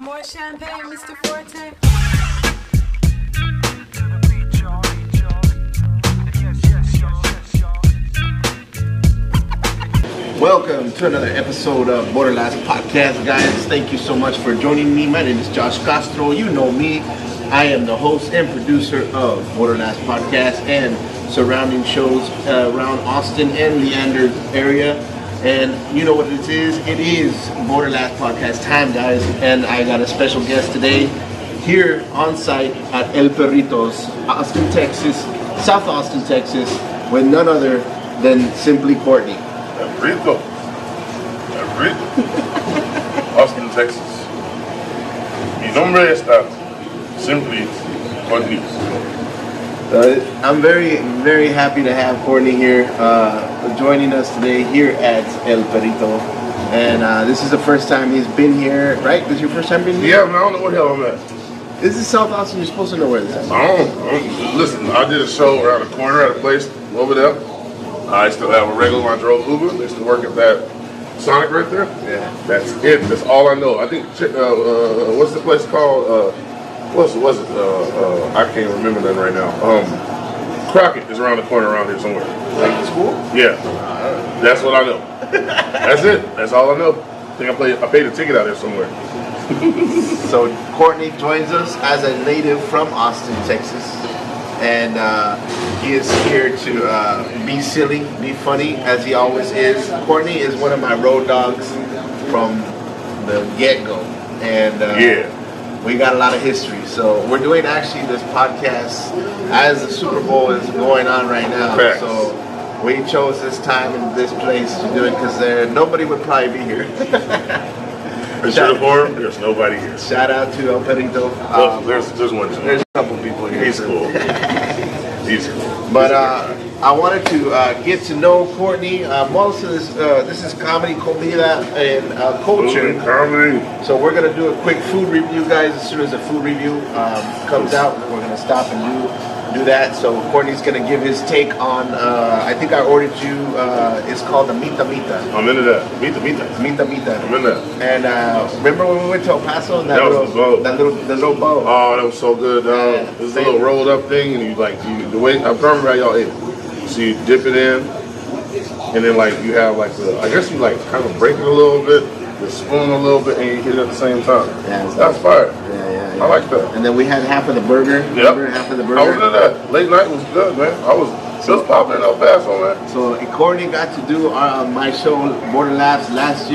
More champagne, Mr. Forte. Welcome to another episode of BorderLaughs podcast, guys. Thank you so much for joining me. My name is Josh Castro. You know me. I am the host and producer of BorderLaughs podcast and surrounding shows around Austin and Leander area. And you know what it is? It is BorderLaughs podcast time, guys. And I got a special guest today here on site at El Perritos, Austin, Texas, South Austin, Texas, with none other than Symply Courtney. Perrito. Austin, Texas. Mi nombre está Symply Courtney. I'm very happy to have Courtney here joining us today here at El Perrito. And this is the first time he's been here, right? This is your first time being here? Yeah, man, I don't know what the hell I'm at. This is South Austin. You're supposed to know where this is. I don't. Listen, I did a show around the corner at a place over there. I still have a regular one. I drove Uber. I used to work at that Sonic right there. Yeah. That's it. That's all I know. I think, what's the place called? What's it? I can't remember that right now. Crockett is around the corner around here somewhere. Like the school? Yeah. That's what I know. That's it. That's all I know. I think I paid a ticket out there somewhere. So Courtney joins us as a native from Austin, Texas. And he is here to be silly, be funny, as he always is. Courtney is one of my road dogs from the get-go. And we got a lot of history. So we're doing actually this podcast as the Super Bowl is going on right now. Facts. So we chose this time and this place to do it because nobody would probably be here. There's nobody here. Shout out to El Perrito. There's one. There's a couple people here. He's cool. He's cool. But I wanted to get to know Courtney. Most of this is comedy, comida, and culture. Comedy. So we're gonna do a quick food review, guys. As soon as the food review comes out, we're gonna stop and do that. So Courtney's gonna give his take on. I think I ordered you. It's called the Mita Mita. I'm into that. Mita. Mita Mita. I'm in that. And remember when we went to El Paso and That was the bow. the little bow. Oh, that was so good. It was a little rolled up thing, and the way I remember how y'all ate it. So you dip it in, and then you have I guess you kind of break it a little bit, the spoon a little bit, and you hit it at the same time. Yeah, that's fire. Yeah. I like that. And then we had half of the burger. Yep. Remember half of the burger? I was into that. Late night was good, man. I was just popping in El Paso, man. So Courtney got to do my show BorderLaughs last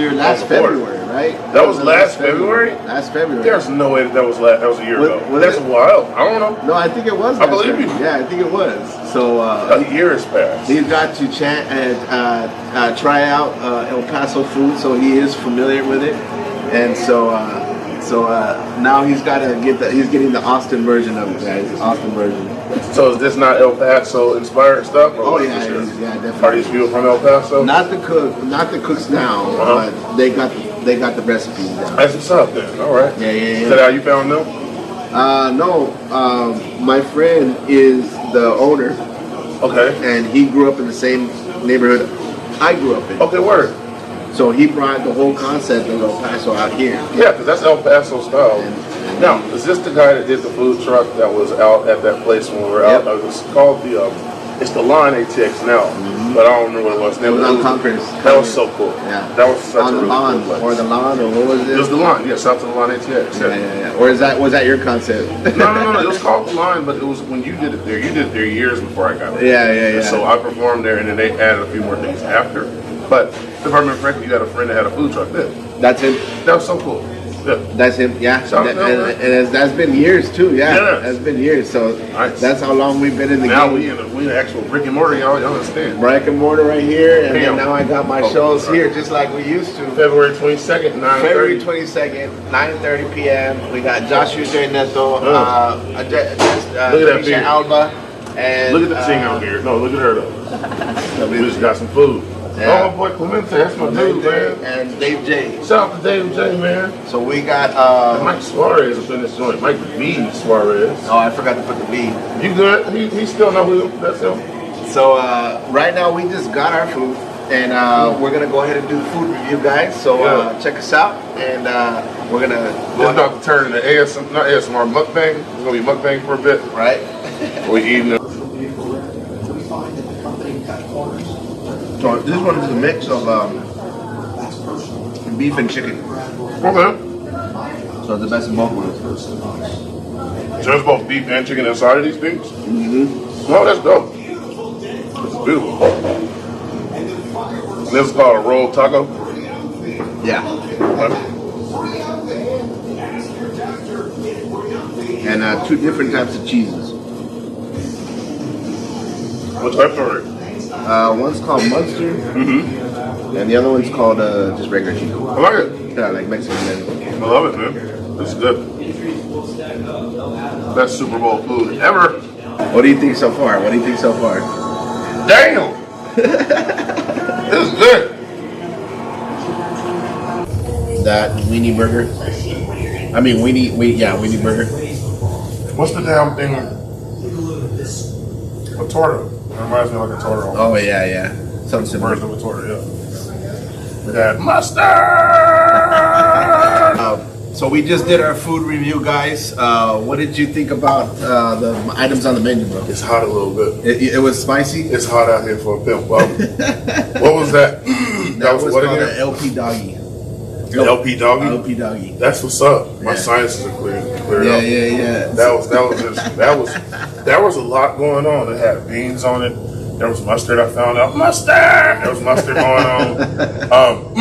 February, right? That was last February? Last February. There's no way that was a year ago. Was That's it? wild. I don't know. No, I think it was. I believe you. Yeah, I think it was. So a year has passed. He's got to try out El Paso food, so he is familiar with it, and so now he's got to he's getting the Austin version of it, guys. Austin version. So is this not El Paso inspired stuff? Oh yeah, definitely. Are these people from El Paso? Not the cooks now, but they got the recipes down. That's what's up then. All right. Yeah. Is that how you found them? No. My friend is the owner. Okay. And he grew up in the same neighborhood I grew up in. Okay, word. So he brought the whole concept of El Paso out here. Yeah, because that's El Paso style. Now, is this the guy that did the food truck that was out at that place when we were out? It was called it's the Line ATX now, but I don't remember what it was. It was on Congress. That was so cool. Yeah. That was such on a the really lawn, cool place. or the lawn, or what was it? It was the Line, yes, out to the Line ATX. Yeah. Or was that your concept? No. It was called the Line, but it was when you did it there. You did it there years before I got there. Yeah. So I performed there, and then they added a few more things after. But if I remember correctly, you had a friend that had a food truck there. That's him. That was so cool. Yeah. That's him, yeah. And that's been years too, yeah. That's been years. So that's how long we've been in the now game. Now we in actual brick and mortar, y'all understand. Brick and mortar right here, and then now I got my shows here just like we used to. February 22nd, 9:30. February 22nd, 9:30 p.m. We got Joshua J. Neto, look at that beard. Alba, and look at the thing out here. No, look at her though. We just got some food. Yeah. Oh boy, Clemente, that's my dude, man. And Dave J. Shout out to Dave J, man. So we got Mike Suarez up in this joint. Mike V Suarez. Oh, I forgot to put the V. You good? He still know who that's him. So right now we just got our food. and we're gonna go ahead and do the food review, guys. So check us out, and we're gonna. It's about to turn into ASMR, not ASMR, mukbang. It's gonna be mukbang for a bit, right? We're eating it. So this one is a mix of beef and chicken. Okay. So it's the best of both worlds. So there's both beef and chicken inside of these things? Mm-hmm. Oh, that's dope. This is beautiful. And this is called a rolled taco? Yeah. Okay. And 2 different types of cheeses. What type are it? One's called Munster, and the other one's called just regular cheese. I like it. Yeah, like Mexican. I love it, man. It's good. Best Super Bowl food ever. What do you think so far? Damn! This is good. That weenie burger. I mean weenie weenie burger. What's the damn thing? A torta. It reminds me of like a torta. Oh yeah. Something similar. Version of a torta, yeah. With that mustard! So we just did our food review, guys. What did you think about the items on the menu, bro? It's hot a little bit. It was spicy? It's hot out here for a pimp. Well, what was that? That was what called again? an LP Doggy. LP Doggy? LP Doggy. That's what's up. My Yeah. sciences are clear Yeah, up. yeah. That was a lot going on. It had beans on it. There was mustard. I found out mustard. There was mustard going on.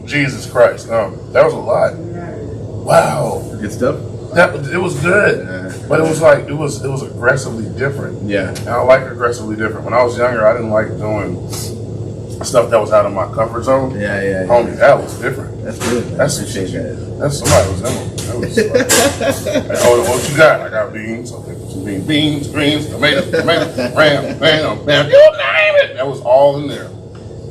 Jesus Christ. That was a lot. Wow. Good stuff? It was good, but it was like it was aggressively different. Yeah. And I like aggressively different. When I was younger, I didn't like doing stuff that was out of my comfort zone. Yeah. Homie, that was different. That's good. That's appreciate that. That's somebody was in them. That was like, oh, what you got? I got beans. Okay, put some beans, greens, tomato, ram, you name it. That was all in there.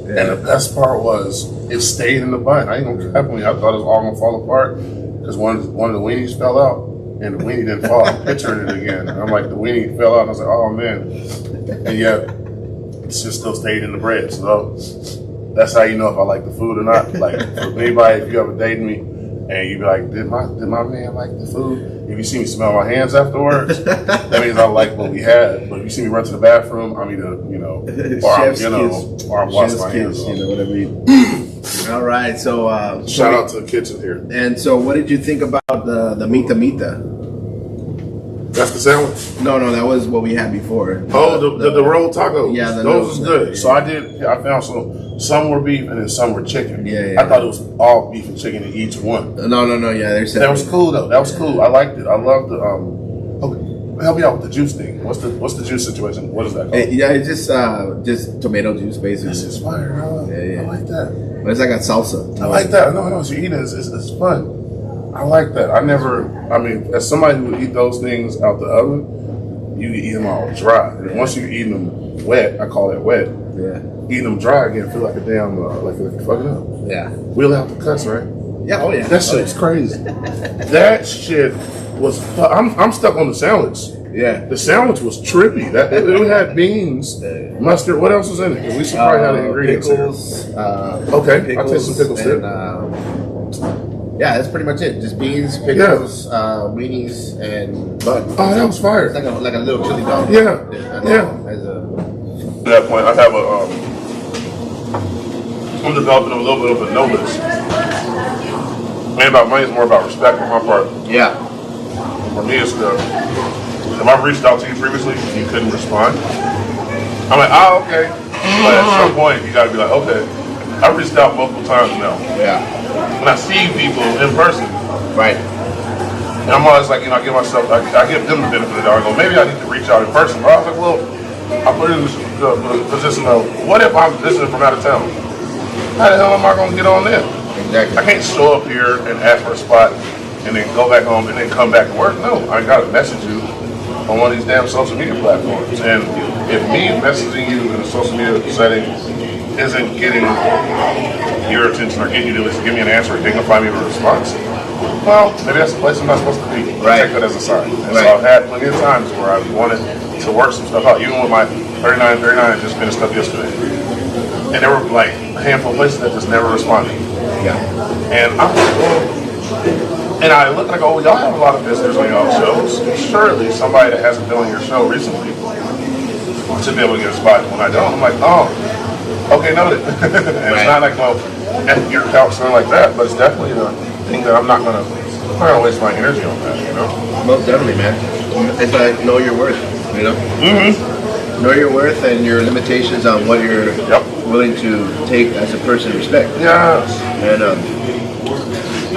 Yeah. And the best part was it stayed in the bun. I ain't gonna cap on you. I thought it was all gonna fall apart because one of the weenies fell out and the weenie didn't fall. I'm picturing it again. And I'm like, the weenie fell out and I was like, oh man. And yet it just still stayed in the bread. So that's how you know if I like the food or not. Like for anybody, if you ever dated me and you be like, did my man like the food? If you see me smell my hands afterwards, that means I like what we had. But if you see me run to the bathroom, I'm either, or I'm washing my hands off. You know what I mean? All right, so shout out to the kitchen here. And so, what did you think about the mita? That's the sandwich. No, that was what we had before. Oh, the rolled tacos. Yeah, those was good. So I found some were beef and then some were chicken. Yeah. I thought it was all beef and chicken in each one. No, yeah, they're separate. That was cool though. That was cool. I liked it. I loved the help me out with the juice thing. What's the juice situation? What is that called? Yeah, it's just tomato juice basically. This is fire. Yeah. I like that. But it's like a salsa. I like that. No, so you eat it. It's fun. I like that. As somebody who would eat those things out the oven, you eat them all dry. And once you eat them wet, I call it wet. Yeah. Eating them dry again feel like a damn like you're fucking up. Yeah. Wheel out the cuts, right? Yeah. Oh yeah. That shit's crazy. That shit was. I'm stuck on the sandwich. Yeah. The sandwich was trippy. It had beans, mustard. What else was in it? 'Cause we should probably have the ingredients. Pickles. Okay, I'll take some pickles too. Yeah, that's pretty much it. Just beans, pickles, weenies, and bun. Oh, that was fire. It's like a little chili dog. Yeah. At that point, I have I'm developing a little bit of a notice. Ain't about money, it's more about respect on my part. Yeah. For me, it's if I've reached out to you previously and you couldn't respond, I'm like, okay. But at some point, you gotta be like, okay, I've reached out multiple times now. Yeah. When I see people in person, right. and I'm always like, I give myself, I give them the benefit of the doubt. I go, maybe I need to reach out in person. But I was like, well, I put in the position of, what if I'm visiting from out of town? How the hell am I going to get on there? Exactly. I can't show up here and ask for a spot and then go back home and then come back and work. No, I got to message you on one of these damn social media platforms. And if me messaging you in a social media setting isn't getting your attention or getting you to at least give me an answer or dignify me with a response, well, maybe that's the place I'm not supposed to be. Right. Take that as a sign. And so I've had plenty of times where I've wanted to work some stuff out. Even with my 39, I just finished up yesterday. And there were like a handful of places that just never responded. Yeah. And I'm like, well, and I look like, oh, y'all have a lot of visitors on y'all shows. Surely somebody that hasn't been on your show recently should be able to get a spot. And when I don't, I'm like, oh, okay, noted. And it's not like, well, your account something like that, but it's definitely a thing that I'm not gonna waste my energy on that, you know? Most definitely, man. It's like know your worth, you know? Mm-hmm. Know your worth and your limitations on what you're willing to take as a person to respect. Yes. And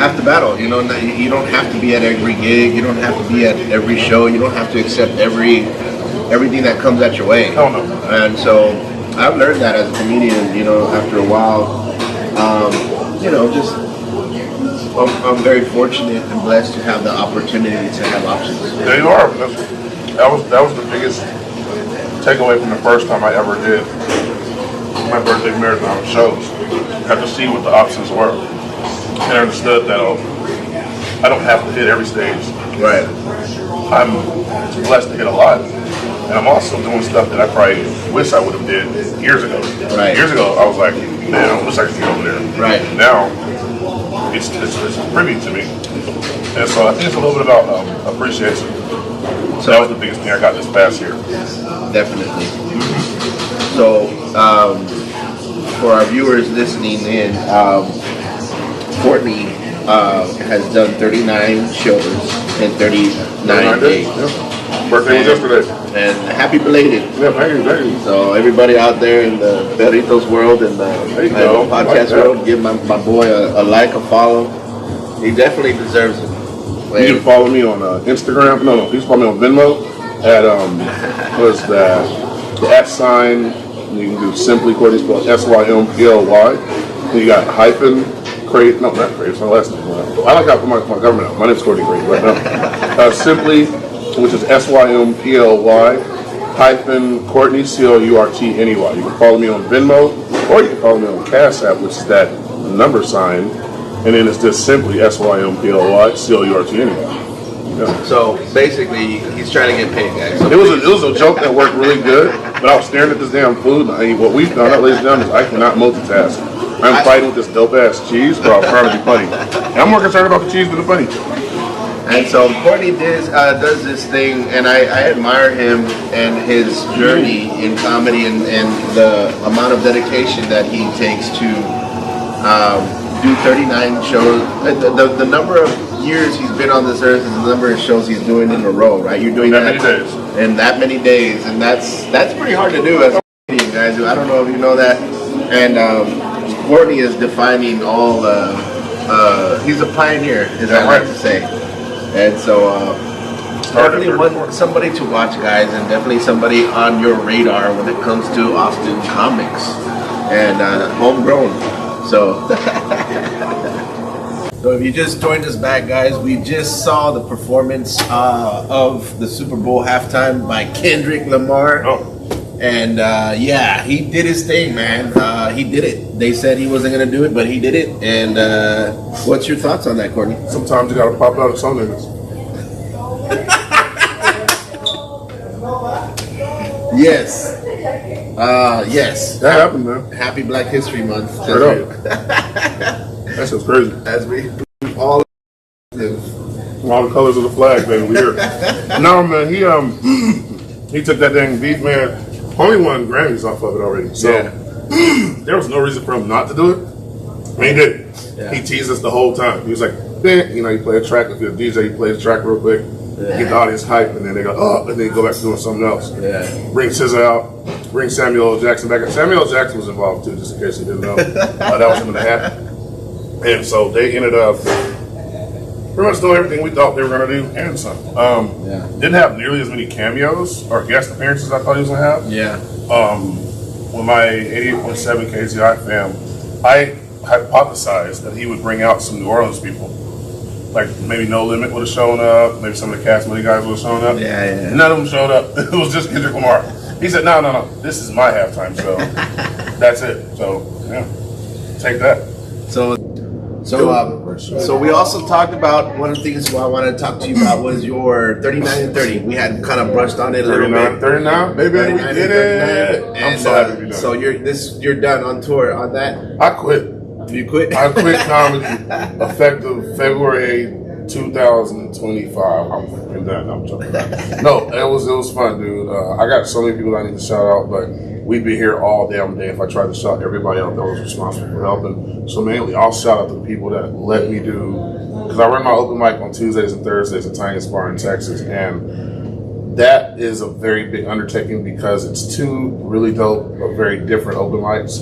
have to battle, you know, you don't have to be at every gig, you don't have to be at every show, you don't have to accept everything that comes at your way. Oh, no. And so I've learned that as a comedian, you know, after a while, you know, just I'm very fortunate and blessed to have the opportunity to have options. There you are. That was the biggest takeaway from the first time I ever did my birthday marathon shows. I got to see what the options were. And I understood that I don't have to hit every stage. Right. I'm blessed to hit a lot. And I'm also doing stuff that I probably wish I would have did years ago. Right. Years ago, I was like, man, I wish I could get over there. Right. Now, it's privy to me. And so I think it's a little bit about appreciation. So that was the biggest thing I got this past year. Definitely. So, for our viewers listening in, Courtney has done 39 shows in 39 days. Yeah. Birthday was yesterday. And happy belated. Yeah, thank you. So everybody out there in the Perritos world and the podcast world, give my boy a like, a follow. He definitely deserves it. You can follow me on Instagram. No, you can follow me on Venmo at what's that? The @ sign. You can do Symply Courtney, spelled SYMPLY. Then you got hyphen Crate. No, not Crate. It's my last name. I like how I put my government out. My name's Courtney Crate, but no. Simply, which is SYMPLY hyphen Courtney COURTNEY. You can follow me on Venmo, or you can follow me on Cash App, which is that number sign. And then it's just simply SYMPLY COURTNEY. Yeah. So basically, he's trying to get paid, guys. So it was a joke that worked really good, but I was staring at this damn food. And what we found out, ladies and gentlemen, is I cannot multitask. I'm fighting with this dope ass cheese, but I'm trying to be funny. And I'm more concerned about the cheese than the funny. And so Courtney does this thing, and I admire him and his journey in comedy and the amount of dedication that he takes to do 39 shows. The number of years he's been on this earth is the number of shows he's doing in a row, right? You're doing that many days. In that many days, and that's pretty hard to do as a comedian, guys. I don't know if you know that. And Courtney is defining all. He's a pioneer, as I like to say. And so, definitely somebody to watch, guys, and definitely somebody on your radar when it comes to Austin comics and homegrown. So, so if you just joined us back, guys, we just saw the performance of the Super Bowl halftime by Kendrick Lamar. Oh. And yeah, he did his thing, man. He did it. They said he wasn't gonna do it, but he did it. And what's your thoughts on that, Courtney? Sometimes you gotta pop out of some niggas. Yes. Yes. That happened, man. Happy Black History Month. Straight up. That's just crazy. As we all live. All the colors of the flag, baby. We here. No, man. He took that dang beef, man. Only won Grammys off of it already. So there was no reason for him not to do it. I mean, he did. Yeah. He teased us the whole time. He was like, you know, you play a track. If you're a DJ, you play the track real quick. Yeah. Get the audience hype, and then they go, oh, and then you go back to doing something else. Yeah. Bring SZA out. Bring Samuel L. Jackson back. Samuel L. Jackson was involved too, just in case you didn't know. That was him in the hat. And so they ended up pretty much doing everything we thought they were going to do and some. Didn't have nearly as many cameos or guest appearances I thought he was going to have. Yeah. With my 88.7 KZI fam, I hypothesized that he would bring out some New Orleans people. Like maybe No Limit would have shown up, maybe some of the Cast Money guys would have shown up. Yeah. None of them showed up. It was just Kendrick Lamar. He said, no, this is my halftime show. That's it. So, yeah, take that. So So we also talked about one of the things I wanted to talk to you about was your 39 and 30. We had kind of brushed on it a little bit. 39, baby, we did it. And, I'm so happy to be done. So you're done on tour on that. I quit. You quit? I quit comedy effective February 2025. I'm fucking done. I'm joking. No, it was fun, dude. I got so many people I need to shout out, but we'd be here all damn day if I tried to shout everybody out that was responsible for helping. So mainly, I'll shout out to the people that let me do, because I run my open mic on Tuesdays and Thursdays at Tiniest Bar in Texas, and that is a very big undertaking because it's two really dope, very different open mics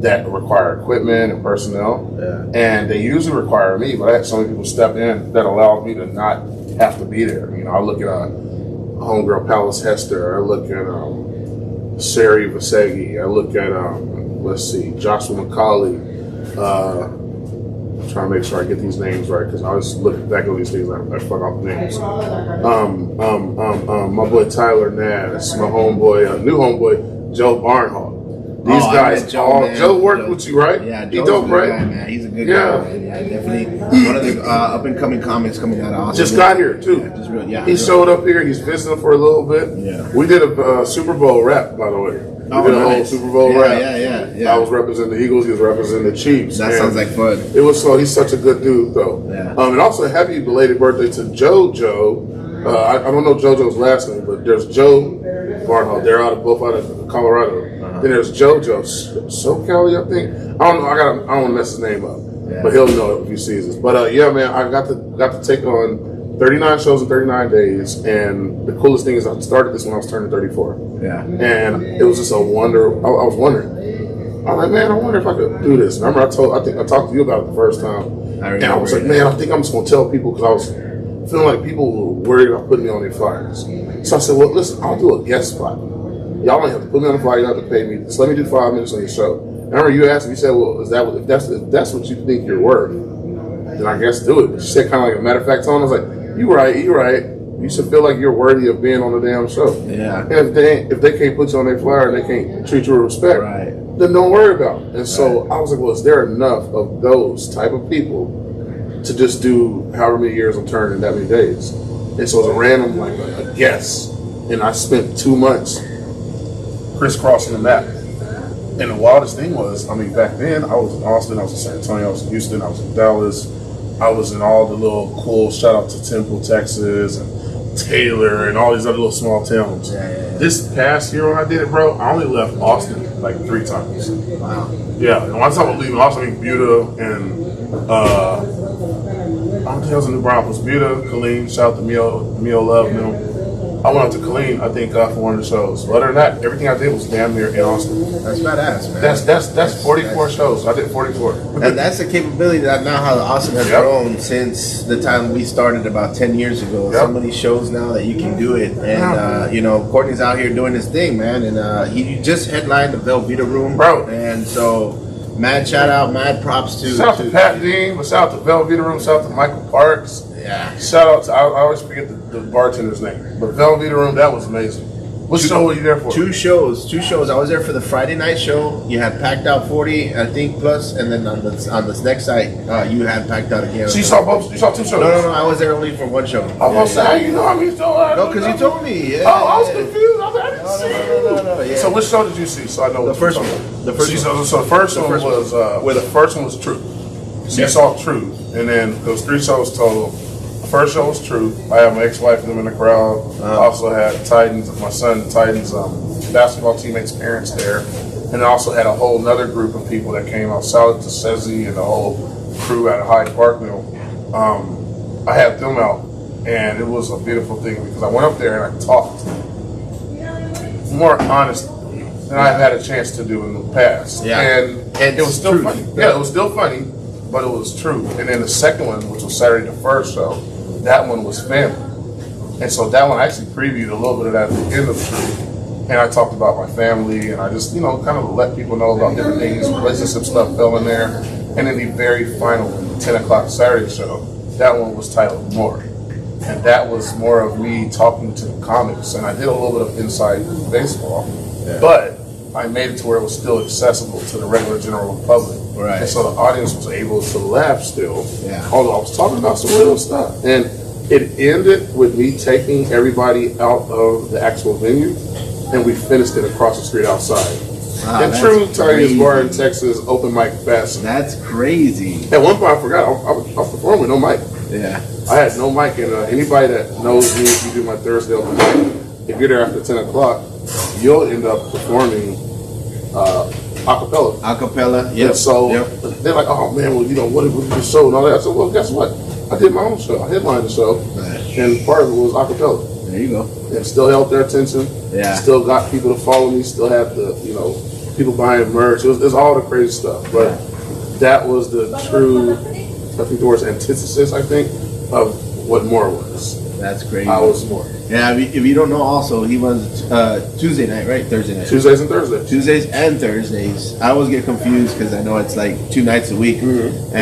that require equipment and personnel, and they usually require me, but I had so many people step in that allowed me to not have to be there. You know, I look at homegirl Palace Hester, I look at Sari Vasegi, I look at Joshua McCauley. I'm trying to make sure I get these names right because I always look back at these things I fuck off the names. My boy Tyler Nass, my homeboy, new homeboy Joe Barnhart. These guys, Joe worked with you, right? Yeah, Joe's dope, right? Guy, man. He's a good guy. Man. Yeah, definitely one of the up and coming comics coming out of Austin. Just got here too. He showed up here. He's visiting for a little bit. Yeah, we did a Super Bowl rap, by the way. We did a whole Super Bowl rap. Yeah. I was representing the Eagles. He was representing the Chiefs. That sounds like fun. It was so. He's such a good dude, though. Yeah. And also, happy belated birthday to JoJo. I don't know JoJo's last name, but there's Joe Barnhart. They're both out of Colorado. Then there's JoJo SoCal, I think. I don't know. I don't want to mess his name up, but he'll know if he sees this. But yeah, man, I got to take on 39 shows in 39 days, and the coolest thing is I started this when I was turning 34. Yeah, and it was just a wonder. I was wondering. I was like, man, I wonder if I could do this. Remember, I think I talked to you about it the first time, and I was like, man, I think I'm just gonna tell people because I was feeling like people were worried about putting me on their flyers. So I said, well, listen, I'll do a guest spot. Y'all don't have to put me on the flyer. You don't have to pay me. Just let me do 5 minutes on your show. And I remember you asked me. You said, "Well, if that's what you think you're worth, then I guess do it." But you said kind of like a matter of fact tone. I was like, "You're right. You should feel like you're worthy of being on the damn show." Yeah. And if they can't put you on their flyer and they can't treat you with respect, then don't worry about it. And so I was like, "Well, is there enough of those type of people to just do however many years I'm turning that many days?" And so it was a random like a guess, and I spent 2 months crisscrossing the map. And the wildest thing was, I mean, back then I was in Austin, I was in San Antonio, I was in Houston, I was in Dallas, I was in all the little cool, shout out to Temple, Texas, and Taylor, and all these other little small towns. This past year when I did it, bro, I only left Austin like 3 times. Wow. Yeah, and when I talk about leaving Austin, I mean Buda and I don't think I was in New Braunfels. Buda, Colleen, shout out to Mio Love, I went out to Colleen, I think, for one of the shows. But other than that, everything I did was damn near in Austin. That's badass, man. That's 44 shows. I did 44. And that's the capability that now how Austin has grown since the time we started about 10 years ago. So many shows now that you can do it. And, Courtney's out here doing his thing, man. And he just headlined the Velveeta Room. Bro. And so, mad shout out, mad props to... Shout out to Pat Dean, but shout out to Velveeta Room, shout out to Michael Parks. Yeah. Shout out to, I always forget the bartender's name, but Velveeta Room, that was amazing. What show were you there for? Two shows. I was there for the Friday night show. You had packed out 40, I think, plus, and then on the next night, you had packed out again. So you saw both? You saw 2 shows? No. I was there only for 1 show. I was going to say, how you know how many shows? No, because you told me. Yeah, I was confused. I was like, I didn't see. No. Yeah. So which show did you see? So I know the first one. So the first one was the first one was Truth. So you saw Truth, and then there was 3 shows total. First show was Truth. I had my ex-wife and them in the crowd. I also had Titans, my son Titans basketball teammates' parents there. And I also had a whole nother group of people that came out. Shout out to Sezzy and the whole crew at Hyde Park Mill. I had them out, and it was a beautiful thing because I went up there and I talked more honest than I've had a chance to do in the past. Yeah. And it was still funny. Yeah, it was still funny, but it was true. And then the second one, which was Saturday the first show, that one was family. And so that one I actually previewed a little bit of that at the end of the show. And I talked about my family, and I just, kind of let people know about different things, relationship stuff fell in there. And then the very final, 10 o'clock Saturday show, that one was titled More. And that was more of me talking to the comics. And I did a little bit of inside baseball. Yeah. But I made it to where it was still accessible to the regular general public. Right. And so the audience was able to laugh still. Yeah. Although I was talking about some real stuff. And it ended with me taking everybody out of the actual venue, and we finished it across the street outside. Wow, and that's true tiniest crazy. bar in Texas, open mic fest. That's crazy. At one point I forgot, I was performing with no mic. Yeah. I had no mic, and anybody that knows me, if you do my Thursday open mic, if you're there after 10 o'clock, you'll end up performing acapella. Acapella, And so they're like, oh man, well, what did the show and all that? I said, well, guess what? I did my own show. I headlined the show, and part of it was acapella. There you go. And still held their attention. Yeah. Still got people to follow me. Still had the, people buying merch. It was all the crazy stuff. But that was the true, I think the word's antithesis, I think, of what More was. That's crazy. I was More. Yeah, if you don't know, also, he runs Tuesday night, right? Thursday night. Tuesdays and Thursdays. Tuesdays and Thursdays. I always get confused because I know it's like 2 nights a week. Mm-hmm.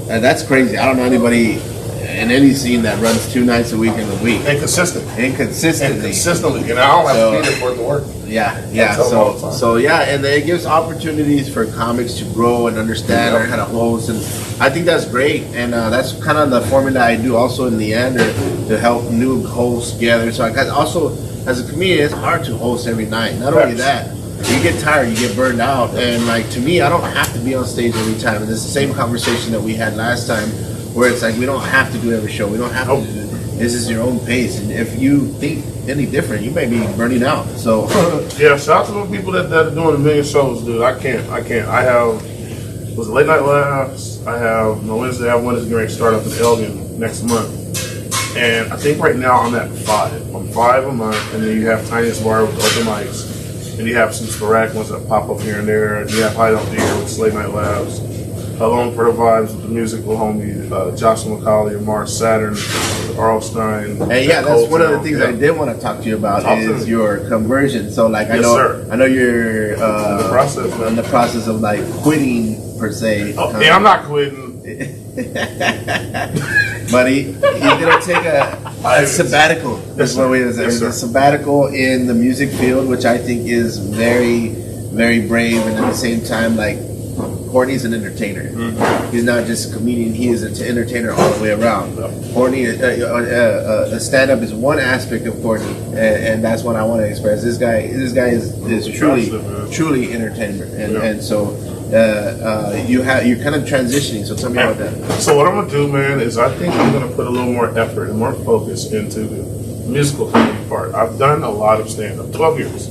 And that's crazy. I don't know anybody in any scene that runs 2 nights a week in a week. And consistently. And consistently. And I don't have to be there for it to work. Yeah. So yeah, and it gives opportunities for comics to grow and understand learn how to host, and I think that's great. And that's kind of the formula I do also in the end, to help new hosts gather. So I also, as a comedian, it's hard to host every night. Not only that, you get tired, you get burned out, and like to me, I don't have to be on stage every time. And it's the same conversation that we had last time, where it's like we don't have to do every show. We don't have to do this is your own pace, and if you think any different, you may be burning out. So yeah, shout out to the people that are doing a million shows, dude. I can't. I have Late Night Laughs. I have my Wednesday. I have Wednesday going to start up in Elgin next month, and I think right now I'm at 5. I'm 5 a month, and then you have Tiniest Bar with open mics, and you have some sporadic ones that pop up here and there, and you have Hideout Theater with Late Night Laughs. Along for the Vibes with the musical homie Joshua McCauley, Lamar Saturn, Arl Stein. And yeah, that's one of the things I did want to talk to you about is your conversion. So like I know you're in the process of like quitting per se. Oh, yeah, I'm not quitting. But he's gonna take a sabbatical. That's what it is. A sabbatical in the music field, which I think is very, very brave, and at the same time like. Courtney's an entertainer. Mm-hmm. He's not just a comedian. He is an entertainer all the way around. Courtney, a stand-up is one aspect of Courtney, and that's what I want to express. This guy is truly entertainer, and so you're kind of transitioning. So tell me about that. So what I'm gonna do, man, is I think I'm gonna put a little more effort and more focus into the musical comedy part. I've done a lot of stand-up. 12 years.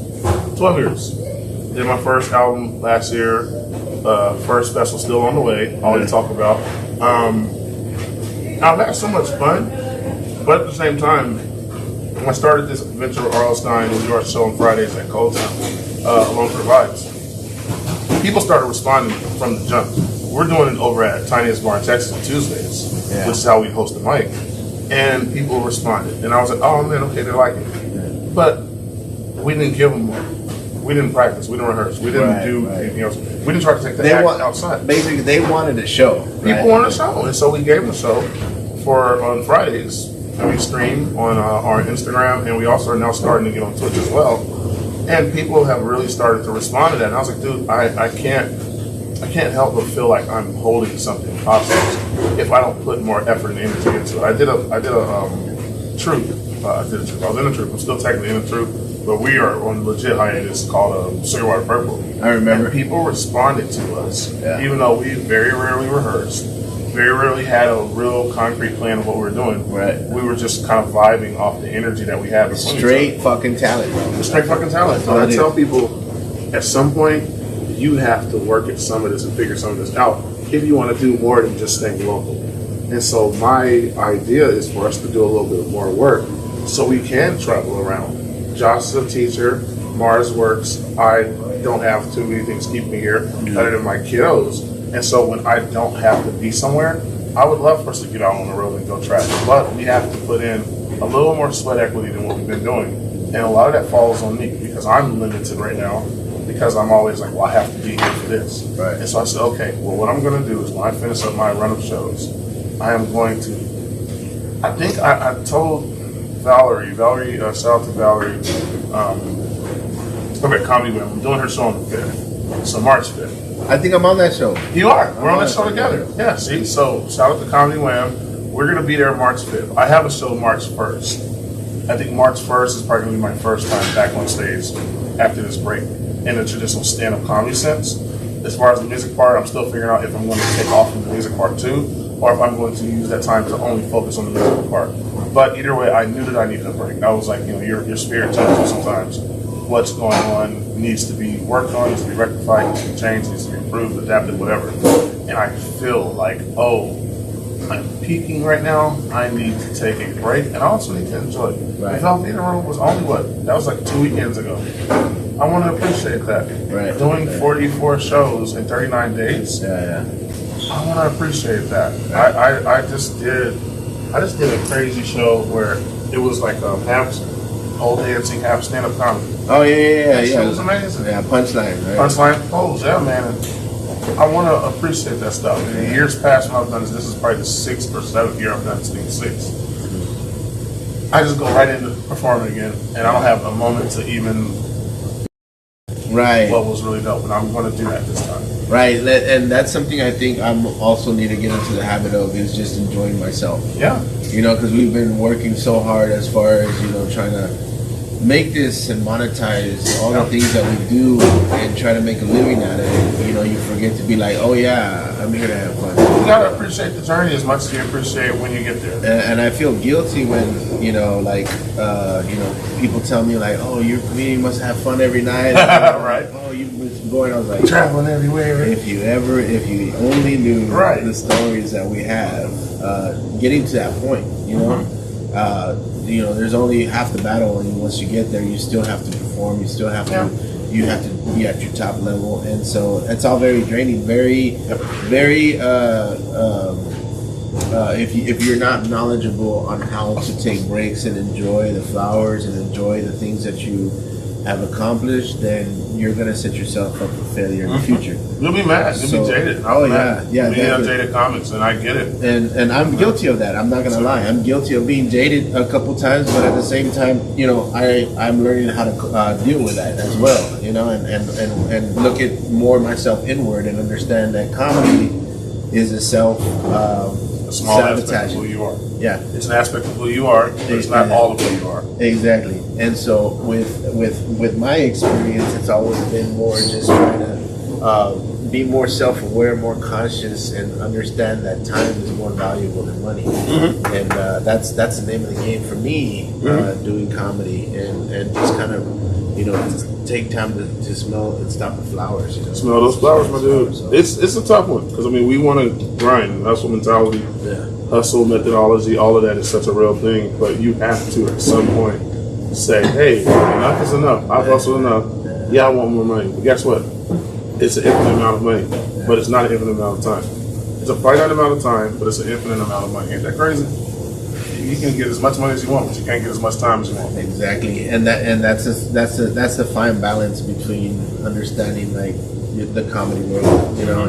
Did my first album last year. First special still on the way. All to talk about. I've had so much fun, but at the same time, when I started this adventure with Arl Stein, we do our show on Fridays at Cold Town, Along for the Vibes. People started responding from the jump. We're doing it over at Tiniest Bar in Texas on Tuesdays, which is how we host the mic, and people responded. And I was like, oh man, okay, they like it, but we didn't give them more. We didn't practice. We didn't rehearse. We didn't do anything else. We didn't try to take the act outside. Basically, they wanted a show. People wanted a show, and so we gave them a show on Fridays, and we stream on our Instagram, and we also are now starting to get on Twitch as well. And people have really started to respond to that. And I was like, dude, I can't help but feel like I'm holding something hostage if I don't put more effort and energy into it. I did a troupe. I was in a troupe. I'm still technically in a troupe. But we are on legit hiatus called Sugar Water Purple. I remember. And people responded to us, even though we very rarely rehearsed, very rarely had a real concrete plan of what we were doing. Right. We were just kind of vibing off the energy that we had. Straight fucking talent, bro. Straight fucking talent. So I tell people, at some point, you have to work at some of this and figure some of this out if you want to do more than just staying local. And so my idea is for us to do a little bit more work so we can travel around. Josh is a teacher, Mars works, I don't have too many things keeping me here other than my kiddos. And so when I don't have to be somewhere, I would love for us to get out on the road and go travel. But we have to put in a little more sweat equity than what we've been doing. And a lot of that falls on me because I'm limited right now because I'm always like, well, I have to be here for this. Right. And so I said, okay, well, what I'm going to do is when I finish up my run of shows, I am going to, I think I told Valerie, shout out to Valerie, Okay, Comedy Winne. I'm doing her show on the 5th. So March 5th. I think I'm on that show. You are. We're on that show together. Yeah, see? So shout out to Comedy Winne. We're going to be there March 5th. I have a show March 1st. I think March 1st is probably going to be my first time back on stage after this break in the traditional stand-up comedy sense. As far as the music part, I'm still figuring out if I'm going to take off from the music part too, or if I'm going to use that time to only focus on the musical part. But either way, I knew that I needed a break. I was like, you know, your spirit tells you sometimes what's going on needs to be worked on, needs to be rectified, needs to be changed, needs to be improved, adapted, whatever. And I feel like, oh, I'm peaking right now. I need to take a break, and I also need to enjoy it. Right. The Velvet Theater Room was only what? That was like 2 weekends ago. I want to appreciate that. Right. Doing 44 shows in 39 days. Yeah. I want to appreciate that. I just did a crazy show where it was like half pole dancing, half stand-up comedy. Oh yeah. It was amazing. Yeah, punchline, right? Punchline poles, yeah, man. And I want to appreciate that stuff. In the years past when I've done this is probably the 6th or 7th year I've done this thing, 6th. I just go right into performing again, and I don't have a moment to even what was really dope, and I'm going to do that this time. Right, and that's something I think I'm also need to get into the habit of is just enjoying myself. Yeah. You know, because we've been working so hard as far as, you know, trying to make this and monetize all the things that we do and try to make a living out of it. You know, you forget to be like, oh yeah, I'm here to have fun. You gotta appreciate the journey as much as you appreciate when you get there. And I feel guilty when, you know, like, you know, people tell me like, oh, your comedian must have fun every night. Right. Oh, you've been going. I was like, traveling everywhere. If you only knew the stories that we have, getting to that point, you know. You know, there's only half the battle, and once you get there, you still have to perform. You still have to, you have to be at your top level, and so it's all very draining. Very. If you're not knowledgeable on how to take breaks and enjoy the flowers and enjoy the things that you have accomplished, then you're gonna set yourself up for failure in the future. You'll be mad. You'll be jaded. Being jaded comics, and I get it. And I'm guilty of that. I'm not gonna lie. I'm guilty of being jaded a couple times, but at the same time, you know, I'm learning how to deal with that as well. You know, and look at more myself inward and understand that comedy is a self a small aspect of who you are. Yeah, it's an aspect of who you are, but it's not all of who you are. Exactly. And so with my experience, it's always been more just trying to be more self-aware, more conscious, and understand that time is more valuable than money. Mm-hmm. And that's the name of the game for me, doing comedy and just kind of, you know, just take time to smell and stop the flowers. You know? Smell those flowers, my dude. So, it's a tough one because I mean we want to grind, hustle mentality, hustle methodology, all of that is such a real thing. But you have to at some point say, hey, enough is enough. I've hustled enough. Yeah, I want more money, but guess what? It's an infinite amount of money, but it's not an infinite amount of time. It's a finite amount of time, but it's an infinite amount of money. Ain't that crazy? You can get as much money as you want, but you can't get as much time as you want. Exactly, and that's a fine balance between understanding like the comedy world, you know,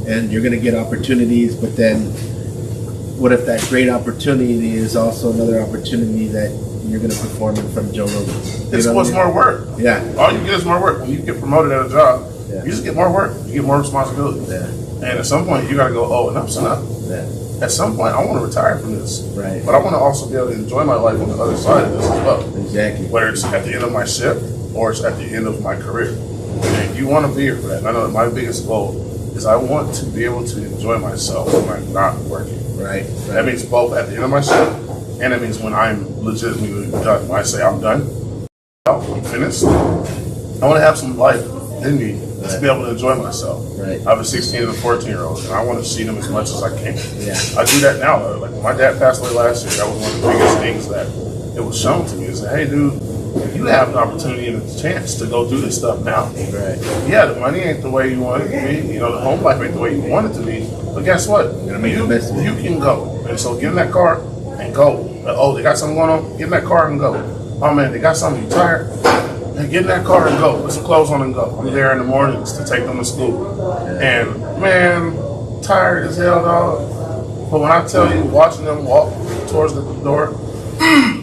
and you're gonna get opportunities, but then what if that great opportunity is also another opportunity that you're gonna perform in front of Joe Rogan? It's what's more work. Yeah, all you get is more work. When you get promoted at a job, you just get more work. You get more responsibility. Yeah. And at some point, you gotta go, oh, enough's enough. Yeah. At some point, I want to retire from this. Right. But I want to also be able to enjoy my life on the other side of this as well. Exactly. Whether it's at the end of my shift or it's at the end of my career. And you want to be here for that. And I know that my biggest goal is I want to be able to enjoy myself when I'm not working. Right. That means both at the end of my shift and it means when I'm legitimately done. When I say I'm done, I'm finished, I want to have some life in me to be able to enjoy myself. Right. I have a 16 and a 14-year-old, and I want to see them as much as I can. Yeah. I do that now. Like when my dad passed away last year, that was one of the biggest things that it was shown to me. Is that, hey, dude, you have an opportunity and a chance to go do this stuff now. Right. Yeah, the money ain't the way you want it to be. You know, the home life ain't the way you want it to be. But guess what? You can go. And so get in that car and go. Oh, they got something going on? Get in that car and go. Oh man, they got something. You tired? And get in that car and go. Put some clothes on and go. I'm there in the mornings to take them to school. And man, tired as hell, dog. But when I tell you, watching them walk towards the door,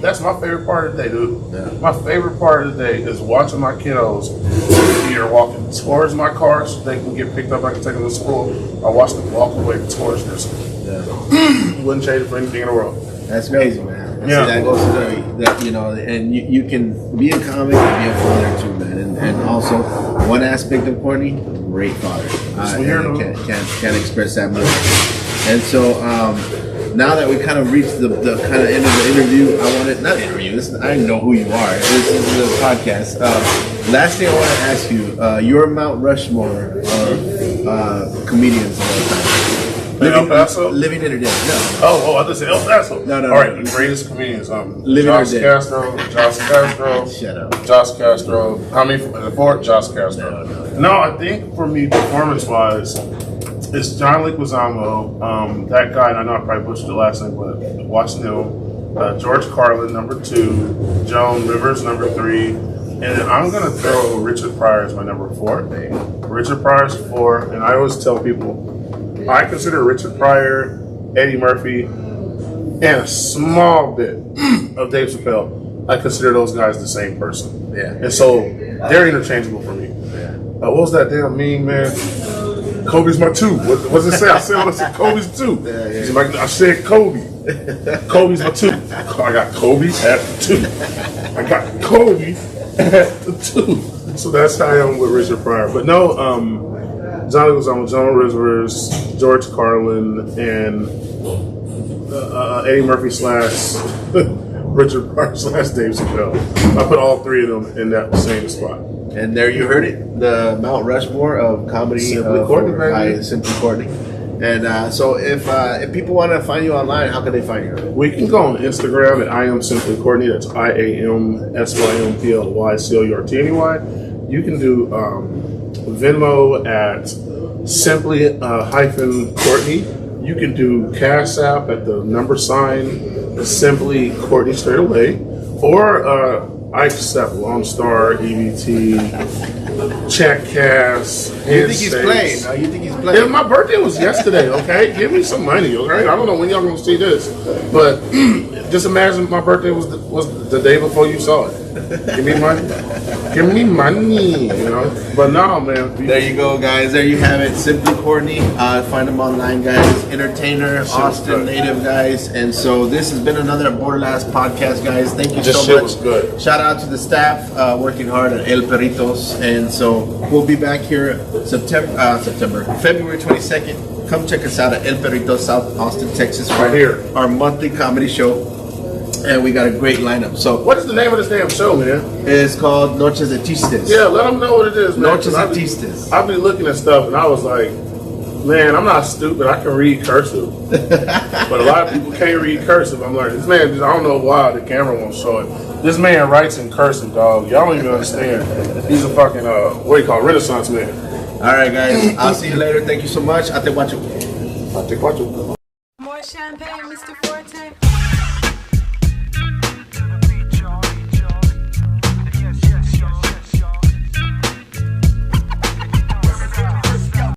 That's my favorite part of the day, dude. Yeah. My favorite part of the day is watching my kiddos either walking towards my car so they can get picked up, I can take them to school, or watch them walk away towards their school. Yeah. Wouldn't change it for anything in the world. That's crazy, man. And Yeah. see, that goes to that, you know, and you can be a comic and be a father too, man. And also, one aspect of Courtney, great father. I can't express that much. And so, now that we kind of reached the kind of end of the interview, I know who you are. This is the podcast. Last thing I want to ask you, your Mount Rushmore of comedians of all time. El Paso? Living it or dead. No. Oh, I just said El Paso. No. All right, the greatest comedians. Living or Josh dead. Castro. Shut up. Josh Castro. How many for Josh Castro? No, I think for me, performance-wise, it's John Leguizamo. That guy, and I know I probably butchered the last name, but watching him. George Carlin, number 2. Joan Rivers, number 3. And then I'm going to throw Richard Pryor as my number 4. Richard Pryor's 4. And I always tell people, I consider Richard Pryor, Eddie Murphy, and a small bit of Dave Chappelle. I consider those guys the same person. Yeah. And so they're interchangeable for me. Yeah. What was that damn meme, man? Kobe's my 2. What does it say? I said Kobe's 2. Yeah. Like, I said Kobe. Kobe's my 2. I got Kobe at the 2. I got Kobe at the 2. So that's how I am with Richard Pryor. But no, John Leguizamo, Joan Rivers, George Carlin, and Eddie Murphy / Richard Pryor / Dave Chappelle. I put all 3 of them in that same spot. And there you heard it, the Mount Rushmore of comedy. Simply Courtney, baby. Simply Courtney. And so if people want to find you online, how can they find you? We can go on Instagram at I am Simply Courtney. That's IAMSYMPLYCOURTNEY. You can do Venmo at Simply-Courtney. You can do Cash App at the # Simply Courtney straight away. Or I accept Lone Star, EBT, Check Cash. You think he's playing? No, you think he's playing? Yeah, my birthday was yesterday, okay? Give me some money, okay? I don't know when y'all gonna see this, but just imagine my birthday was the day before you saw it. Give me money. Give me money, you know? But no, man. There you go, guys. There you have it. Simply Courtney. Find him online, guys. Entertainer, Austin native, guys. And so this has been another BorderLaughs podcast, guys. Thank you so much. Was good. Shout out to the staff working hard at El Perritos. And so we'll be back here February 22nd. Come check us out at El Perritos, South Austin, Texas. Right here. Our monthly comedy show. And we got a great lineup. So what is the name of this damn show, man? It's called Noches de Chistes. Yeah, let them know what it is, man. Noches de Chistes. I've been looking at stuff and I was like, man, I'm not stupid. I can read cursive. But a lot of people can't read cursive. I'm like, this man, I don't know why the camera won't show it. This man writes in cursive, dog. Y'all don't even understand. He's a fucking, what do you call it, Renaissance man. All right, guys. I'll see you later. Thank you so much. Ate guacho. Ate guacho. More champagne.